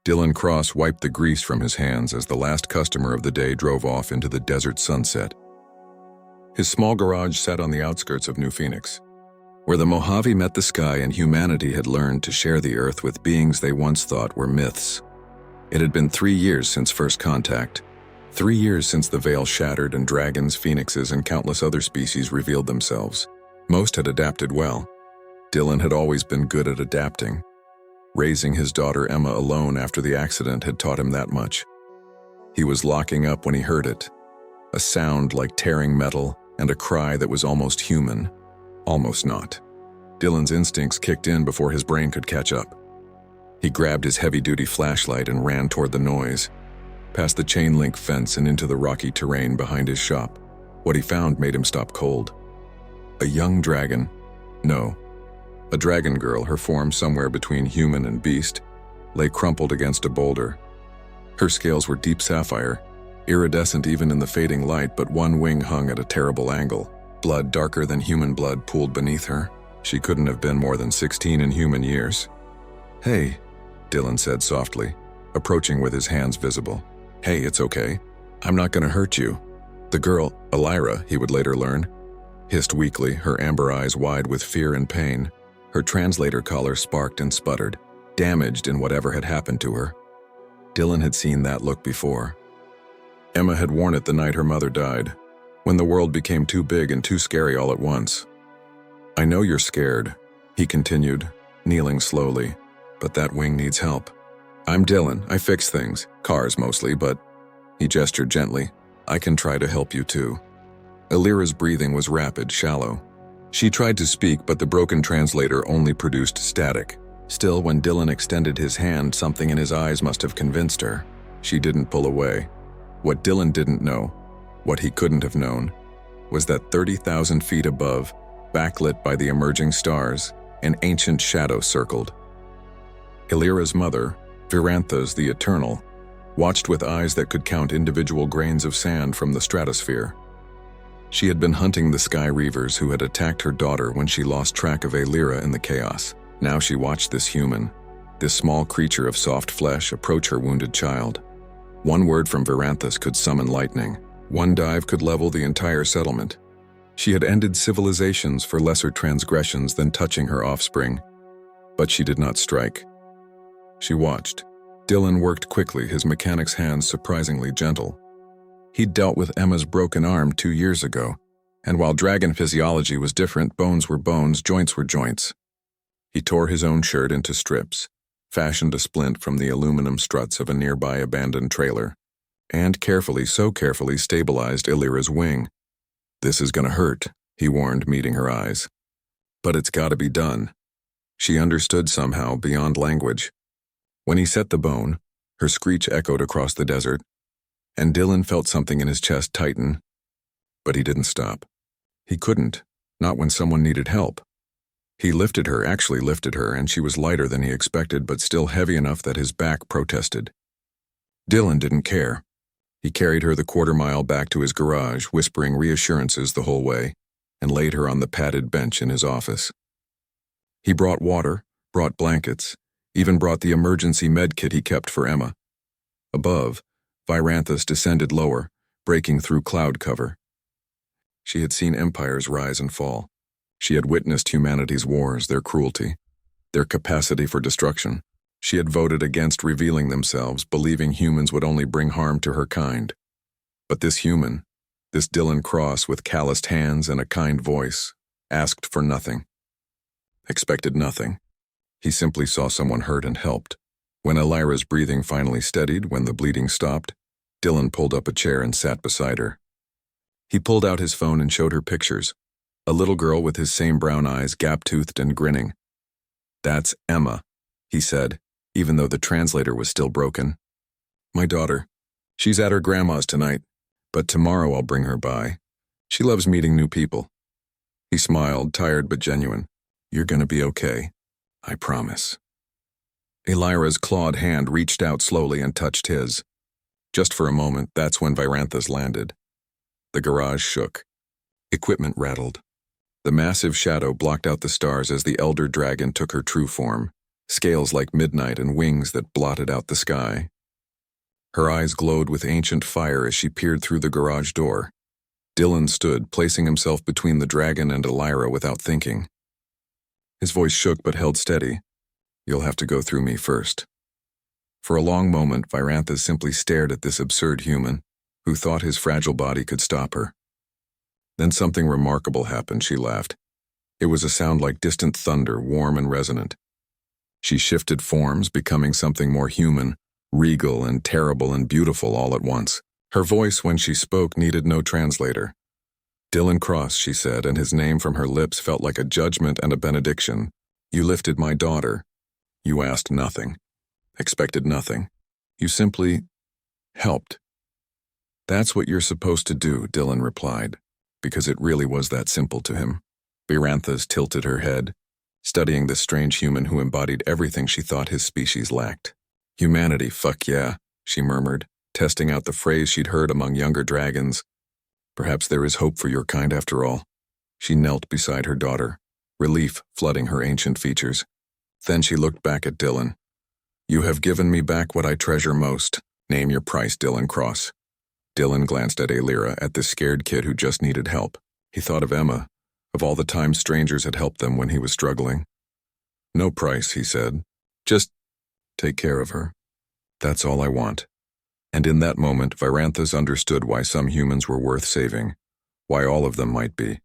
Dylan Cross wiped the grease from his hands as the last customer of the day drove off into the desert sunset. His small garage sat on the outskirts of New Phoenix, where the Mojave met the sky and humanity had learned to share the earth with beings they once thought were myths. It had been 3 years since first contact, 3 years since the veil shattered and dragons, phoenixes, and countless other species revealed themselves. Most had adapted well. Dylan had always been good at adapting. Raising his daughter Emma alone after the accident had taught him that much. He was locking up when he heard it, a sound like tearing metal and a cry that was almost human, almost not. Dylan's instincts kicked in before his brain could catch up. He grabbed his heavy-duty flashlight and ran toward the noise, past the chain-link fence and into the rocky terrain behind his shop. What he found made him stop cold. A young dragon. No. A dragon girl, her form somewhere between human and beast, lay crumpled against a boulder. Her scales were deep sapphire, iridescent even in the fading light, but one wing hung at a terrible angle. Blood darker than human blood pooled beneath her. She couldn't have been more than 16 in human years. "Hey," Dylan said softly, approaching with his hands visible. "Hey, it's okay. I'm not gonna hurt you." The girl, Elira, he would later learn, hissed weakly, her amber eyes wide with fear and pain. Her translator collar sparked and sputtered, damaged in whatever had happened to her. Dylan had seen that look before. Emma had worn it the night her mother died, when the world became too big and too scary all at once. "I know you're scared," he continued, kneeling slowly, "but that wing needs help. I'm Dylan, I fix things, cars mostly, but," he gestured gently, "I can try to help you too." Elira's breathing was rapid, shallow. She tried to speak, but the broken translator only produced static. Still, when Dylan extended his hand, something in his eyes must have convinced her. She didn't pull away. What Dylan didn't know, what he couldn't have known, was that 30,000 feet above, backlit by the emerging stars, an ancient shadow circled. Elira's mother, Viranthas the Eternal, watched with eyes that could count individual grains of sand from the stratosphere. She had been hunting the Sky Reavers who had attacked her daughter when she lost track of Elira in the chaos. Now she watched this human, this small creature of soft flesh, approach her wounded child. One word from Viranthas could summon lightning. One dive could level the entire settlement. She had ended civilizations for lesser transgressions than touching her offspring. But she did not strike. She watched. Dylan worked quickly, his mechanic's hands surprisingly gentle. He'd dealt with Emma's broken arm 2 years ago, and while dragon physiology was different, bones were bones, joints were joints. He tore his own shirt into strips, fashioned a splint from the aluminum struts of a nearby abandoned trailer, and carefully, so carefully, stabilized Elira's wing. "This is gonna hurt," he warned, meeting her eyes. "But it's gotta be done." She understood somehow, beyond language. When he set the bone, her screech echoed across the desert, and Dylan felt something in his chest tighten. But he didn't stop. He couldn't, not when someone needed help. He lifted her, actually lifted her, and she was lighter than he expected, but still heavy enough that his back protested. Dylan didn't care. He carried her the quarter-mile back to his garage, whispering reassurances the whole way, and laid her on the padded bench in his office. He brought water, brought blankets, even brought the emergency med kit he kept for Emma. Above, Viranthas descended lower, breaking through cloud cover. She had seen empires rise and fall. She had witnessed humanity's wars, their cruelty, their capacity for destruction. She had voted against revealing themselves, believing humans would only bring harm to her kind. But this human, this Dylan Cross with calloused hands and a kind voice, asked for nothing, expected nothing. He simply saw someone hurt and helped. When Elira's breathing finally steadied, when the bleeding stopped, Dylan pulled up a chair and sat beside her. He pulled out his phone and showed her pictures. A little girl with his same brown eyes, gap-toothed and grinning. "That's Emma," he said, even though the translator was still broken. "My daughter. She's at her grandma's tonight, but tomorrow I'll bring her by. She loves meeting new people." He smiled, tired but genuine. "You're gonna be okay. I promise." Elira's clawed hand reached out slowly and touched his. Just for a moment, that's when Viranthas landed. The garage shook. Equipment rattled. The massive shadow blocked out the stars as the elder dragon took her true form, scales like midnight and wings that blotted out the sky. Her eyes glowed with ancient fire as she peered through the garage door. Dylan stood, placing himself between the dragon and Elira without thinking. His voice shook but held steady. "You'll have to go through me first." For a long moment, Virantha simply stared at this absurd human, who thought his fragile body could stop her. Then something remarkable happened, she laughed. It was a sound like distant thunder, warm and resonant. She shifted forms, becoming something more human, regal and terrible and beautiful all at once. Her voice, when she spoke, needed no translator. "Dylan Cross," she said, and his name from her lips felt like a judgment and a benediction. "You lifted my daughter. You asked nothing, expected nothing. You simply helped." "That's what you're supposed to do," Dylan replied, because it really was that simple to him. Virantha's tilted her head, studying this strange human who embodied everything she thought his species lacked. "Humanity, fuck yeah," she murmured, testing out the phrase she'd heard among younger dragons. "Perhaps there is hope for your kind after all." She knelt beside her daughter, relief flooding her ancient features. Then she looked back at Dylan. "You have given me back what I treasure most. Name your price, Dylan Cross." Dylan glanced at Elira, at this scared kid who just needed help. He thought of Emma, of all the times strangers had helped them when he was struggling. "No price," he said. "Just take care of her. That's all I want." And in that moment, Virantha's understood why some humans were worth saving, why all of them might be.